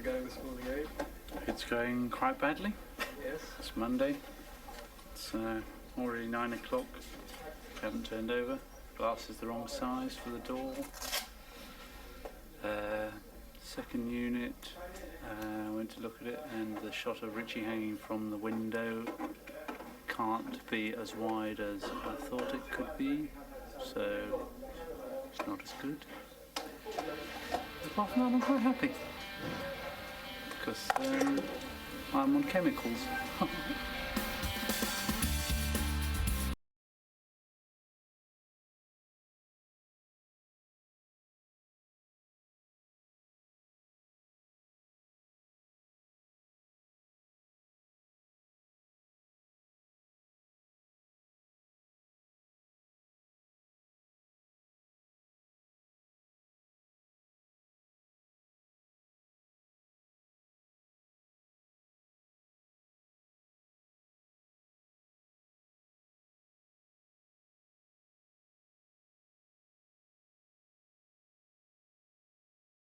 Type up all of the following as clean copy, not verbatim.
going this morning, eh? It's going quite badly. Yes. It's Monday. It's already 9 o'clock. Haven't turned over. Glass is the wrong size for the door. Second unit, I went to look at it, and the shot of Richie hanging from the window can't be as wide as I thought it could be, so it's not as good. Apart from that, I'm quite happy, because I'm on chemicals.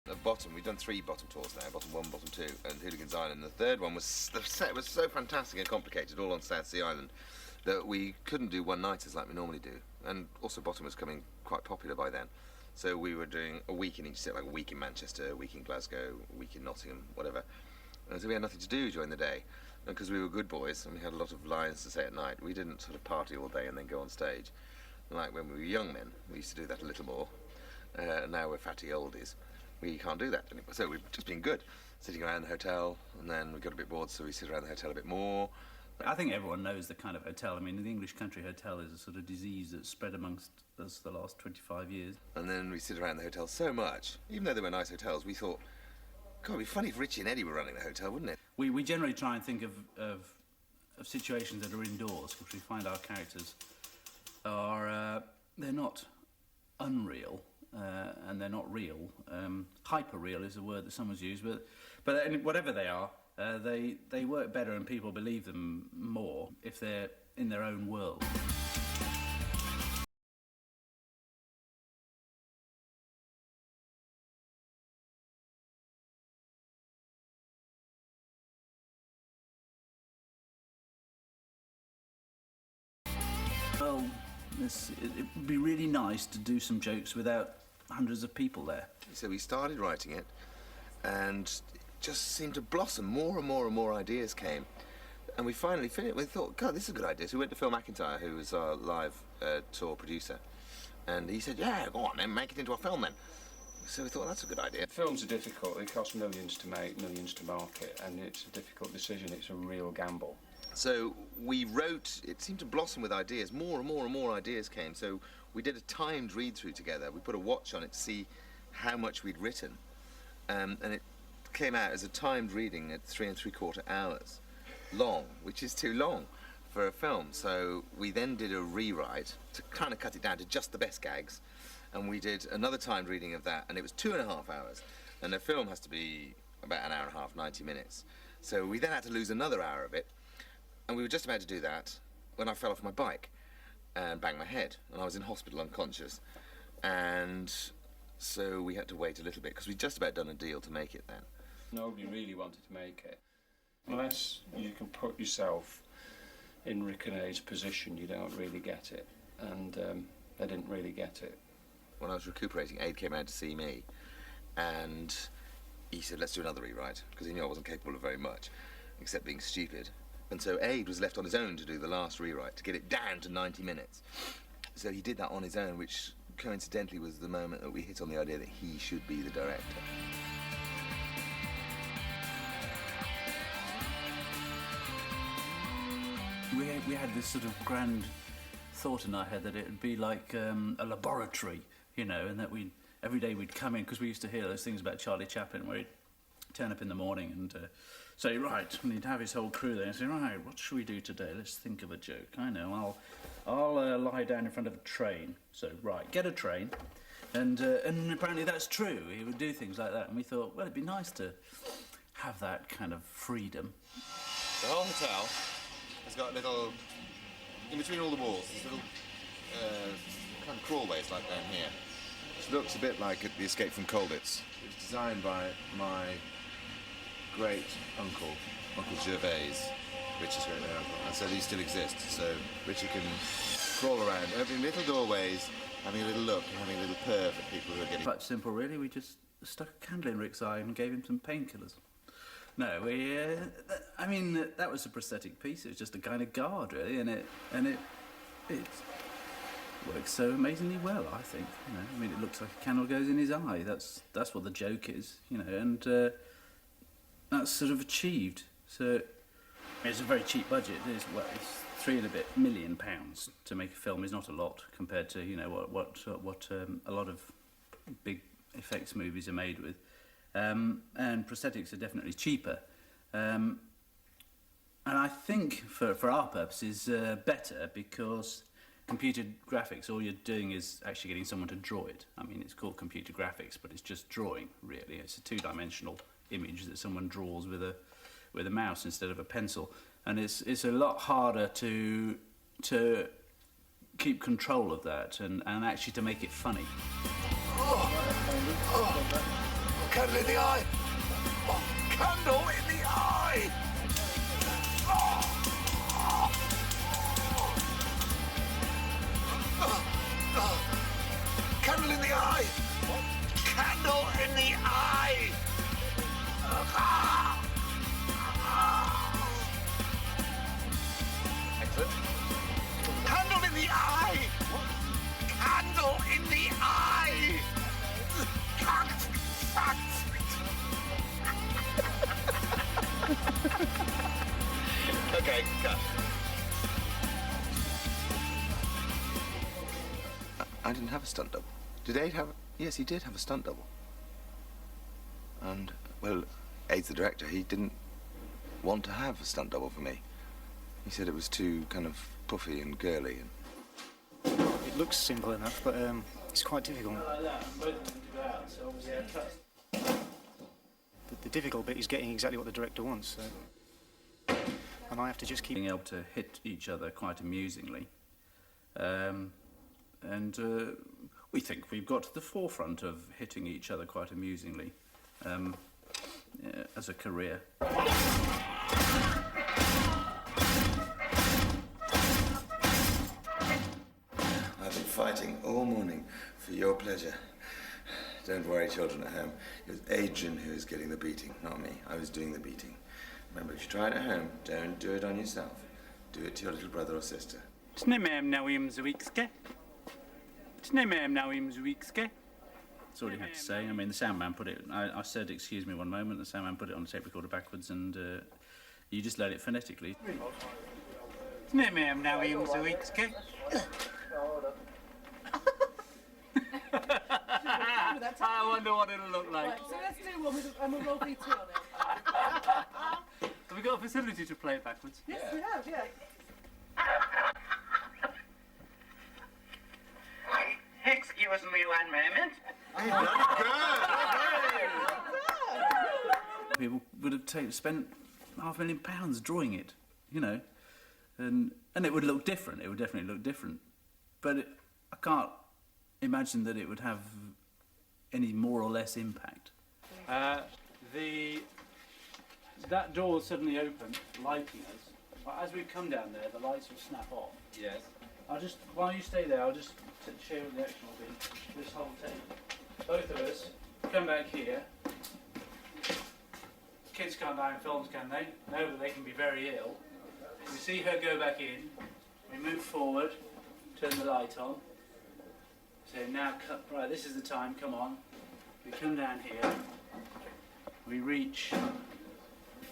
At bottom, we've done 3 bottom tours now, bottom 1, bottom 2, and Hooligans Island. The third one was, the set was so fantastic and complicated, all on South Sea Island, that we couldn't do one-nighters like we normally do. And also bottom was becoming quite popular by then. So we were doing a week in each set, like a week in Manchester, a week in Glasgow, a week in Nottingham, whatever. And so we had nothing to do during the day. And because we were good boys and we had a lot of lines to say at night, we didn't sort of party all day and then go on stage. Like when we were young men, we used to do that a little more. Now we're fatty oldies. We can't do that anymore. So we've just been good, sitting around the hotel, and then we got a bit bored, so we sit around the hotel a bit more. I think everyone knows the kind of hotel. I mean, the English country hotel is a sort of disease that's spread amongst us the last 25 years. And then we sit around the hotel so much, even though they were nice hotels, we thought, God, it'd be funny if Richie and Eddie were running the hotel, wouldn't it? We generally try and think of situations that are indoors, because we find our characters are, they're not unreal. And they're not real. Hyper-real is a word that someone's used, but whatever they are, they work better and people believe them more if they're in their own world. Well, it would be really nice to do some jokes without hundreds of people there. So we started writing it, and it just seemed to blossom. More and more and more ideas came. And we finally finished. We thought, God, this is a good idea. So we went to Phil McIntyre, who was our live tour producer, and he said, yeah, go on then, make it into a film then. So we thought, that's a good idea. Films are difficult. They cost millions to make, millions to market, and it's a difficult decision. It's a real gamble. So we wrote, it seemed to blossom with ideas. More and more and more ideas came. So we did a timed read-through together. We put a watch on it to see how much we'd written. And it came out as a timed reading at 3 3/4 hours long, which is too long for a film. So we then did a rewrite to kind of cut it down to just the best gags. And we did another timed reading of that, and it was 2.5 hours. And a film has to be about an hour and a half, 90 minutes. So we then had to lose another hour of it. And we were just about to do that when I fell off my bike and banged my head, and I was in hospital unconscious. And so we had to wait a little bit, because we'd just about done a deal to make it then. Nobody really wanted to make it. Unless you can put yourself in Rick and A's position, you don't really get it. And they didn't really get it. When I was recuperating, Aid came out to see me, and he said, let's do another rewrite, because he knew I wasn't capable of very much, except being stupid. And so Aid was left on his own to do the last rewrite, to get it down to 90 minutes. So he did that on his own, which coincidentally was the moment that we hit on the idea that he should be the director. We had this sort of grand thought in our head that it would be like a laboratory, you know, and that every day we'd come in, because we used to hear those things about Charlie Chaplin, where he'd turn up in the morning and say, right, and he'd have his whole crew there and say, right, what should we do today? Let's think of a joke. I know, I'll lie down in front of a train. So, right, get a train. And apparently that's true. He would do things like that. And we thought, well, it'd be nice to have that kind of freedom. The whole hotel has got little, in between all the walls, there's little kind of crawlways like down here. Which looks a bit like the Escape from Colditz. It was designed by my great uncle, Uncle Gervais, Richie's great uncle, and so these still exist. So Richie can crawl around, opening little doorways, having a little look, and having a little purr at people who are getting... Quite simple, really. We just stuck a candle in Rick's eye and gave him some painkillers. No, I mean, that was a prosthetic piece. It was just a kind of guard, really, and it works so amazingly well, I think. You know, I mean, it looks like a candle goes in his eye. That's what the joke is, you know, and that's sort of achieved. So it's a very cheap budget. It's £3 and a bit million to make a film is not a lot compared to, you know, what a lot of big effects movies are made with. And prosthetics are definitely cheaper. And I think for our purposes better, because computer graphics, all you're doing is actually getting someone to draw it. I mean, it's called computer graphics, but it's just drawing, really. It's a two-dimensional image that someone draws with a mouse instead of a pencil. And it's a lot harder to keep control of that and actually to make it funny. Candle in the eye! Oh, candle in the eye! Candle in the eye! Candle in the eye! Excellent. Candle in the eye! Candle in the eye! Okay, cut. I didn't have a stunt double. Did Aid have... Yes, he did have a stunt double. And, well, Aid's the director. He didn't want to have a stunt double for me. He said it was too kind of puffy and girly. And... It looks simple enough, but it's quite difficult. The difficult bit is getting exactly what the director wants. So. And I have to just keep... Being able to hit each other quite amusingly. And we think we've got to the forefront of hitting each other quite amusingly as a career. I've been fighting all morning for your pleasure. Don't worry, children at home. It was Adrian who was getting the beating, not me. I was doing the beating. Remember, if you try it at home, don't do it on yourself. Do it to your little brother or sister. That's all you have to say. I mean, the sound man put it... I said, excuse me one moment, the sound man put it on the tape recorder backwards, and you just let it phonetically. I wonder what it'll look like. Right, so let's do one with a roll BT on it. Have we got a facility to play it backwards? Yes, we have, yeah. Excuse me one moment. People would have spent £500,000 drawing it, you know, and it would look different. It would definitely look different, but I can't imagine that it would have any more or less impact. That door suddenly opened, lighting us. But as we come down there, the lights will snap off. Yes. While you stay there, I'll just show you what the action will be. This whole tape. Both of us come back here. Kids can't die in films, can they? No, but they can be very ill. We see her go back in. We move forward, turn the light on. So now, right, this is the time, come on. We come down here. We reach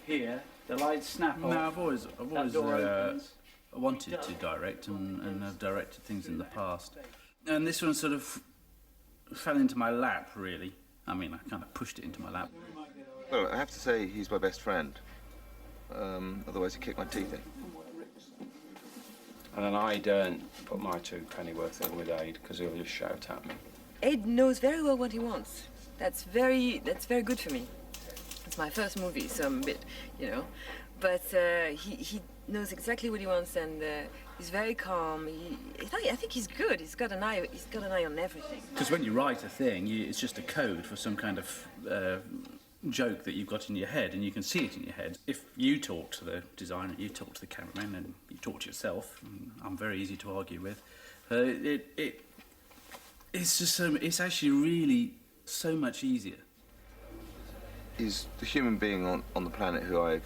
here. The lights snap off. No, I've always wanted to direct and have directed things in the past. And this one sort of fell into my lap, really. I mean, I kind of pushed it into my lap. Well, I have to say he's my best friend. Otherwise he'd kick my teeth in. And then I don't put my 2 pennyworth in with Aid because he'll just shout at me. Aid knows very well what he wants. That's very good for me. It's my first movie, so I'm a bit, you know. But he knows exactly what he wants, and he's very calm. I think he's good. He's got an eye on everything. Because when you write a thing, it's just a code for some kind of joke that you've got in your head, and you can see it in your head. If you talk to the designer, you talk to the cameraman, and you talk to yourself, and I'm very easy to argue with. It's just it's actually really so much easier. He's the human being on the planet who I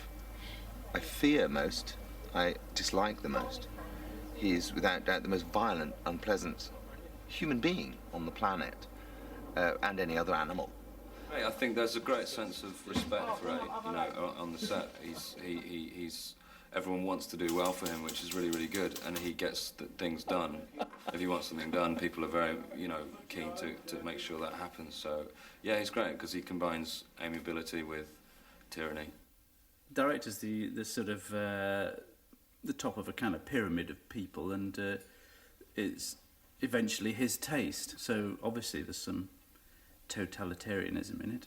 fear most, I dislike the most. He is without doubt the most violent, unpleasant human being on the planet, and any other animal. I think there's a great sense of respect for Eddie, you know, on the set. He's everyone wants to do well for him, which is really, really good, and he gets things done. If he wants something done, people are very, you know, keen to make sure that happens. So, yeah, he's great because he combines amiability with tyranny. Director's the sort of the top of a kind of pyramid of people, and it's eventually his taste. So obviously there's some totalitarianism in it,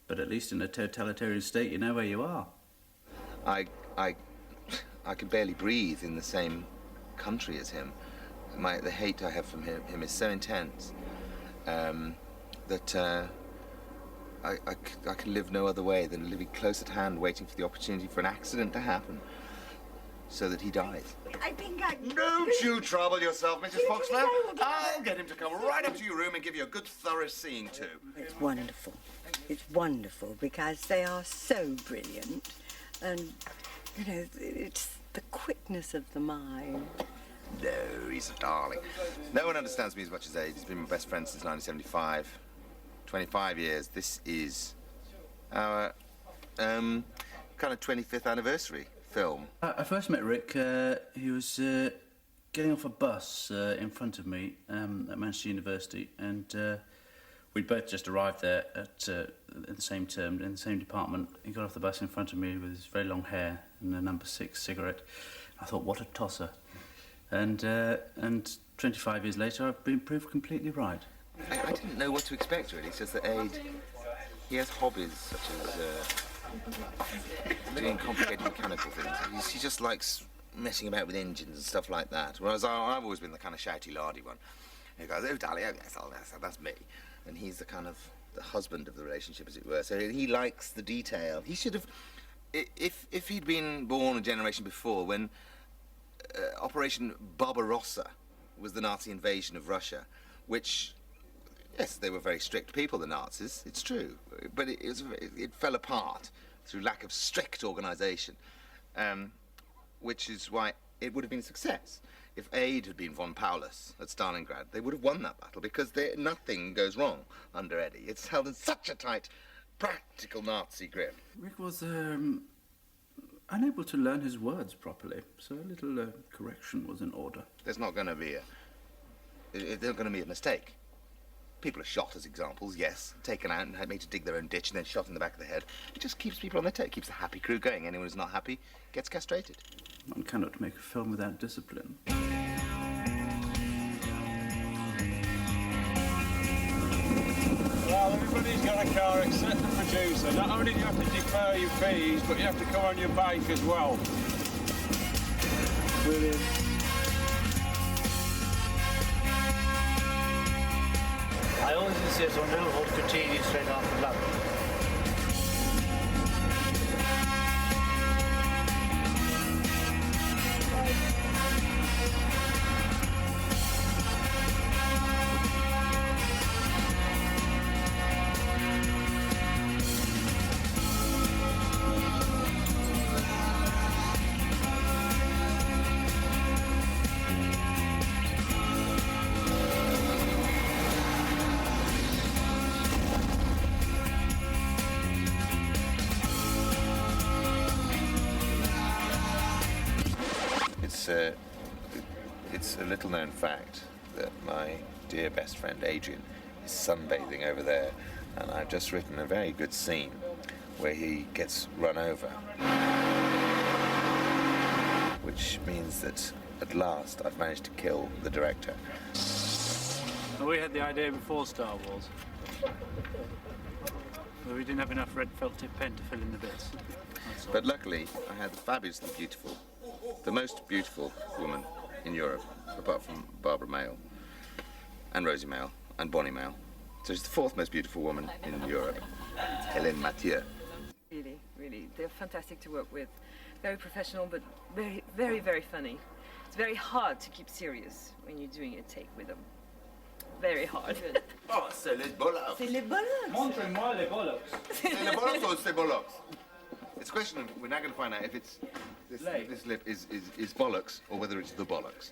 but at least in a totalitarian state you know where you are. I could barely breathe in the same country as him. The hate I have from him is so intense that I can live no other way than living close at hand, waiting for the opportunity for an accident to happen so that he dies. I think Don't you trouble yourself, Mrs. Foxflower. I'll get him to come right up to your room and give you a good thorough seeing to. It's wonderful. It's wonderful because they are so brilliant, and, you know, it's the quickness of the mind. No, he's a darling. No one understands me as much as Aid. He's been my best friend since 1975. 25 years. This is our kind of 25th anniversary film. I first met Rick. He was getting off a bus in front of me at Manchester University, and we'd both just arrived there at in the same term, in the same department. He got off the bus in front of me with his very long hair and a number 6 cigarette. I thought, what a tosser. And 25 years later, I've been proved completely right. I didn't know what to expect, really. It's just that Aid, he has hobbies such as doing complicated mechanical things. He just likes messing about with engines and stuff like that. Whereas I've always been the kind of shouty, lardy one. He goes, oh, darling, oh, yes, that's me. And he's the kind of the husband of the relationship, as it were. So he likes the detail. He should have, if he'd been born a generation before, when Operation Barbarossa was the Nazi invasion of Russia, which, yes, they were very strict people, the Nazis, it's true, but it fell apart through lack of strict organisation, which is why it would have been a success. If Aid had been von Paulus at Stalingrad, they would have won that battle, because nothing goes wrong under Eddie. It's held in such a tight, practical Nazi grip. Rick was unable to learn his words properly, so a little correction was in order. There's not going to be a mistake. People are shot as examples, yes, taken out and made to dig their own ditch and then shot in the back of the head. It just keeps people on their toes, keeps the happy crew going. Anyone who's not happy gets castrated. One cannot make a film without discipline. Well, everybody's got a car except the producer. Not only do you have to defer your fees, but you have to come on your bike as well. Brilliant. I always insist on no hot continue straight after lunch. It's a little-known fact that my dear best friend Adrian is sunbathing over there, and I've just written a very good scene where he gets run over, which means that at last I've managed to kill the director. Well, we had the idea before Star Wars, but we didn't have enough red felt tip pen to fill in the bits. But luckily, I had the fabulously beautiful, the most beautiful woman in Europe, apart from Barbara Mayall, and Rosie Mayall, and Bonnie Mayall. So she's the 4th most beautiful woman in Europe, Helena. and Mathieu. Really, really, they're fantastic to work with. Very professional, but very, very, very funny. It's very hard to keep serious when you're doing a take with them. Very hard. Oh, c'est les bollocks. C'est les bollocks. Montrez-moi les bollocks. C'est les bollocks or c'est bollocks? It's a question of, we're now going to find out if it's this lip is bollocks or whether it's the bollocks.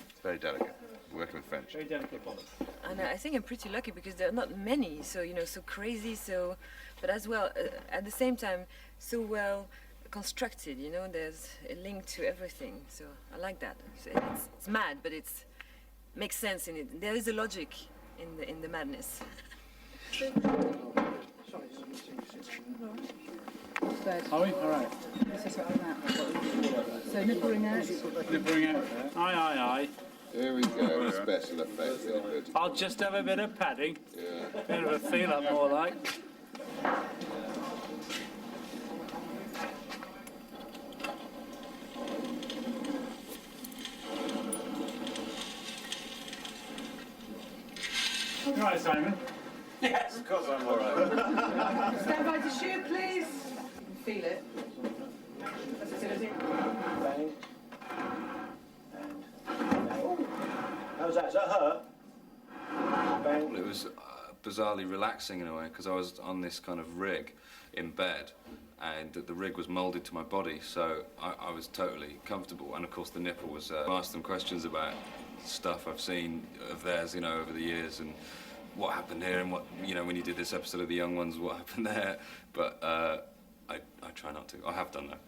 It's very delicate. We're working with French. Very delicate bollocks. And I think I'm pretty lucky because there are not many, so, you know, so crazy, so, but as well, at the same time, so well constructed, you know, there's a link to everything, so I like that. So it's mad, but it's makes sense in it. There is a logic in the madness. Are we? All right. So nippering out. Nippering out. Aye, aye, aye. Here we go, special effect, really good. I'll just have a bit of padding. Yeah. Bit of a feel up, more like. You all right, Simon? Yes, of course I'm all right. Stand by to shoot, please. Feel it. Bang. How's that? Is that her? Bang. It was bizarrely relaxing in a way because I was on this kind of rig in bed and the rig was moulded to my body, so I was totally comfortable. And of course the nipple was, I asked them questions about stuff I've seen of theirs, you know, over the years and what happened here and what, you know, when you did this episode of The Young Ones, what happened there. But I try not to. I have done that.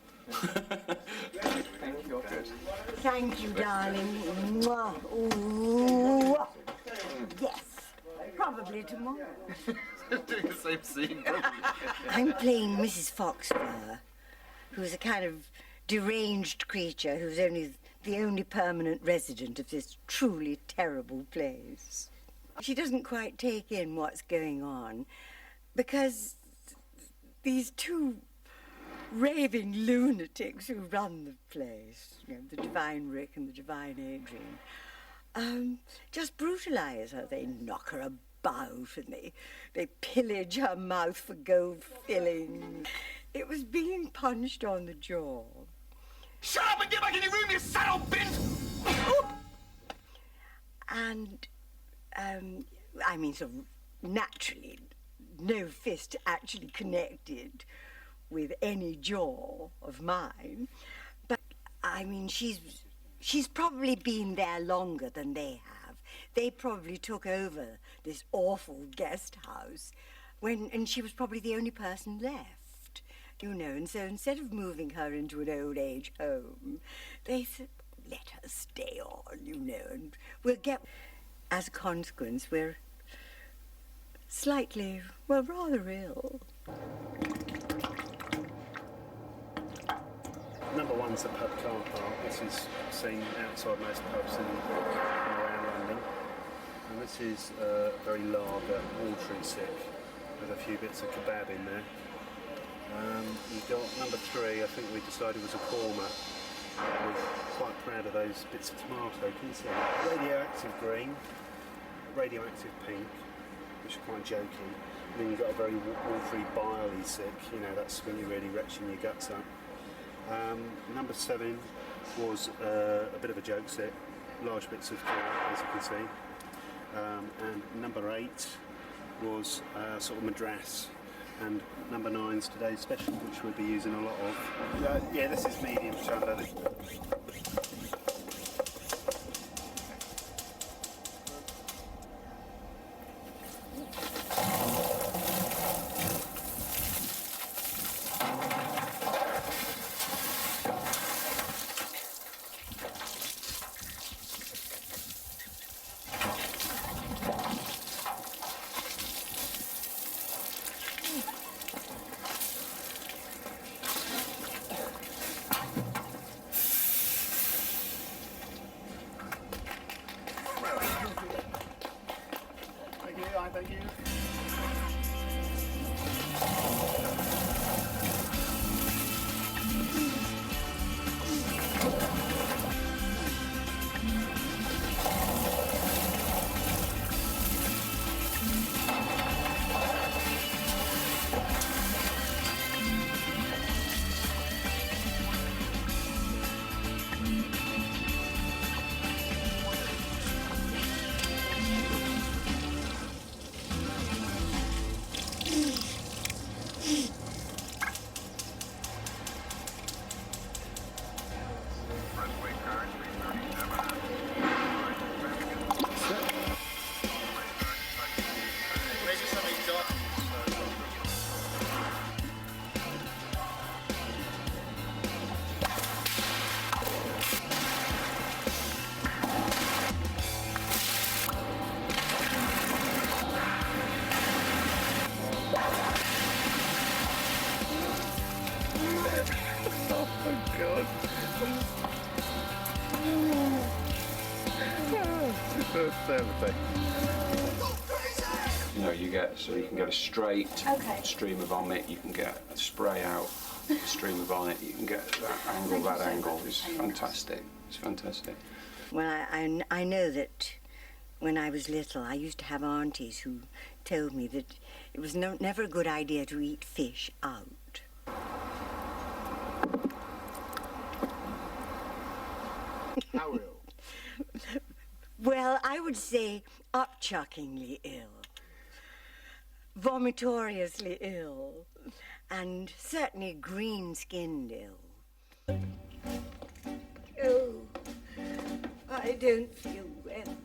Thank you. Good. Thank you, darling. Mwah. Ooh. Yes, probably tomorrow. Doing the same scene, probably. I'm playing Mrs. Foxfur, who's a kind of deranged creature who's the only permanent resident of this truly terrible place. She doesn't quite take in what's going on because these two raving lunatics who run the place, you know, the divine Rick and the divine Adrian, just brutalise her. They knock her about and they pillage her mouth for gold filling. It was being punched on the jaw. Shut up and get back in your room, you saddle bint! And, I mean, sort of naturally, no fist actually connected with any jaw of mine. But, I mean, she's probably been there longer than they have. They probably took over this awful guest house and she was probably the only person left, you know. And so instead of moving her into an old age home, they said, let her stay on, you know, and we'll get... As a consequence, we're slightly, well, rather ill. Number one's the pub car park. This is seen outside most pubs in and around London. And this is a very lager, watery sick with a few bits of kebab in there. You've got number three, I think we decided was a korma. We're quite proud of those bits of tomato. Can you see it? Radioactive green, radioactive pink, which are quite joking. And then you've got a very watery, biley sick. You know, that's when you're really retching your guts up. Number 7 was a bit of a joke set, large bits of carrot, as you can see. And number 8 was sort of madras. And number 9's today's special, which we'll be using a lot of. Yeah, this is medium shutter. Oh my God. You know, you can get a straight stream of vomit, you can get a spray out stream of vomit, you can get that angle. It's fantastic. It's fantastic. Well, I know that when I was little, I used to have aunties who told me that it was never a good idea to eat fish out. How ill? Well, I would say upchuckingly ill, vomitoriously ill, and certainly green-skinned ill. Oh, I don't feel well.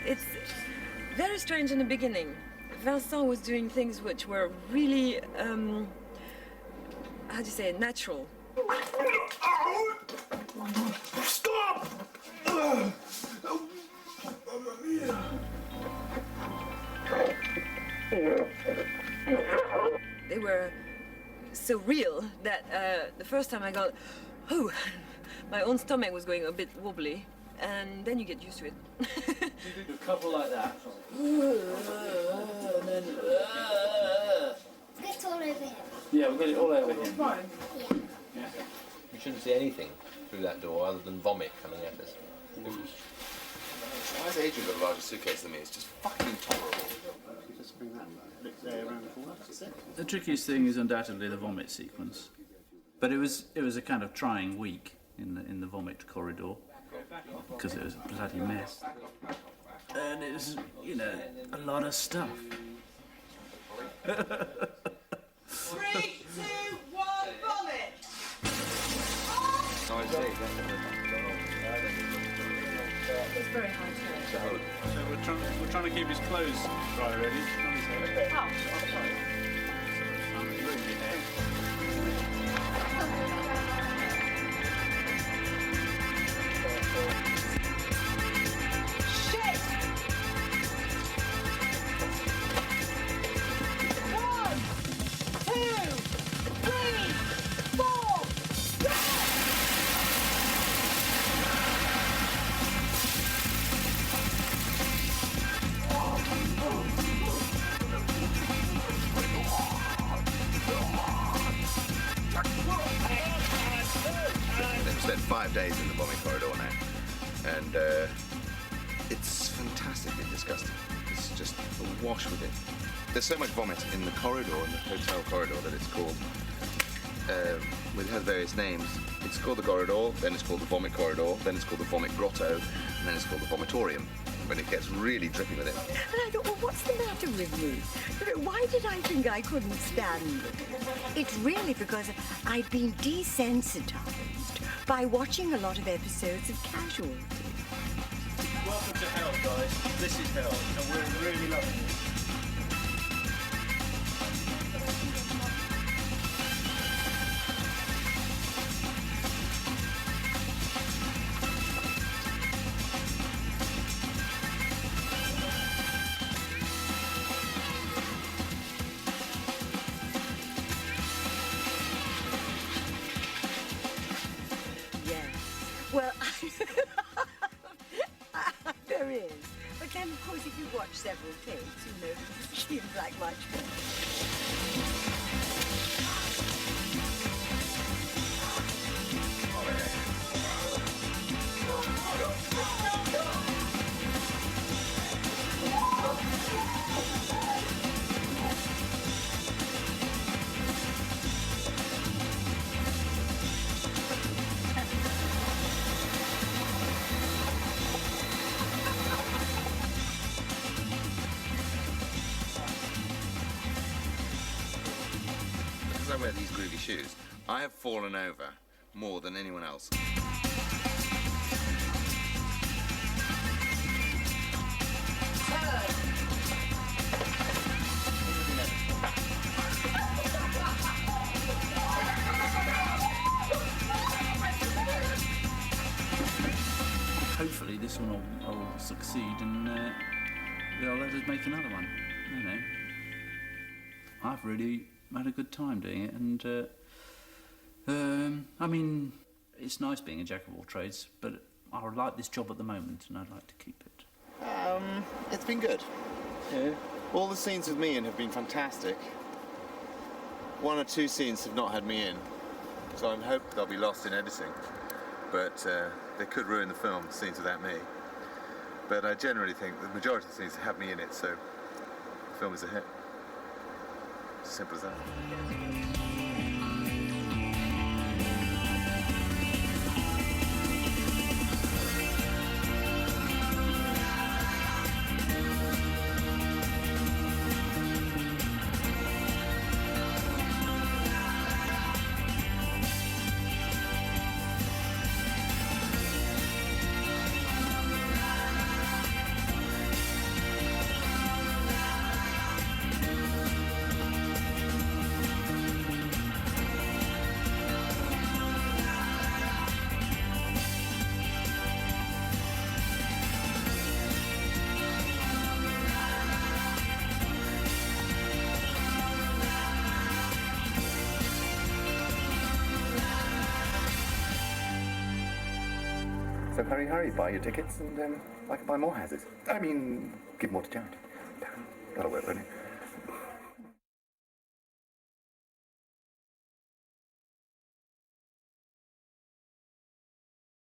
It's very strange in the beginning. Vincent was doing things which were really, how do you say, natural. Stop! They were so real that the first time I got, oh, my own stomach was going a bit wobbly, and then you get used to it. You do a couple like that. And then, Get all over him. yeah, we'll get it all over him. Yeah. We shouldn't see anything through that door other than vomit coming at us. Why has Adrian got a larger suitcase than me? It's just fucking tolerable. Just bring that there around the corner. That's it. The trickiest thing is undoubtedly the vomit sequence, but it was a kind of trying week in the vomit corridor because it was a bloody mess, and it was, you know, a lot of stuff. 3, 2, 1, vomit! It's very hard to So we're trying to keep his clothes dry already. Oh, sorry. Shit! 1, 2, 3, 4, go! I've spent 5 days in the vomit corridor now, and it's fantastically disgusting. It's just awash with it. There's so much vomit in the corridor, in the hotel corridor, that it's called, it has various names. It's called the corridor, then it's called the vomit corridor, then it's called the vomit grotto, and then it's called the vomitorium, when it gets really drippy with it. And I thought, well, what's the matter with me? Why did I think I couldn't stand it? It's really because I'd been desensitized by watching a lot of episodes of Casualty. Welcome to hell, guys. This is hell, and we're really loving it. Well, there is. But then, of course, if you watch several takes, you know, it seems like much more. Because I wear these groovy shoes, I have fallen over more than anyone else. Hopefully this one will succeed and they'll let us make another one. You know, I've really had a good time doing it, and I mean, it's nice being a jack of all trades, but I like this job at the moment, and I'd like to keep it. It's been good. Yeah. All the scenes with me in have been fantastic. 1 or 2 scenes have not had me in, so I hope they'll be lost in editing. But they could ruin the film, scenes without me. But I generally think the majority of the scenes have me in it, so the film is a hit. It's as simple as that. So hurry, buy your tickets and I can buy more houses. I mean, give more to charity. That'll work, won't it?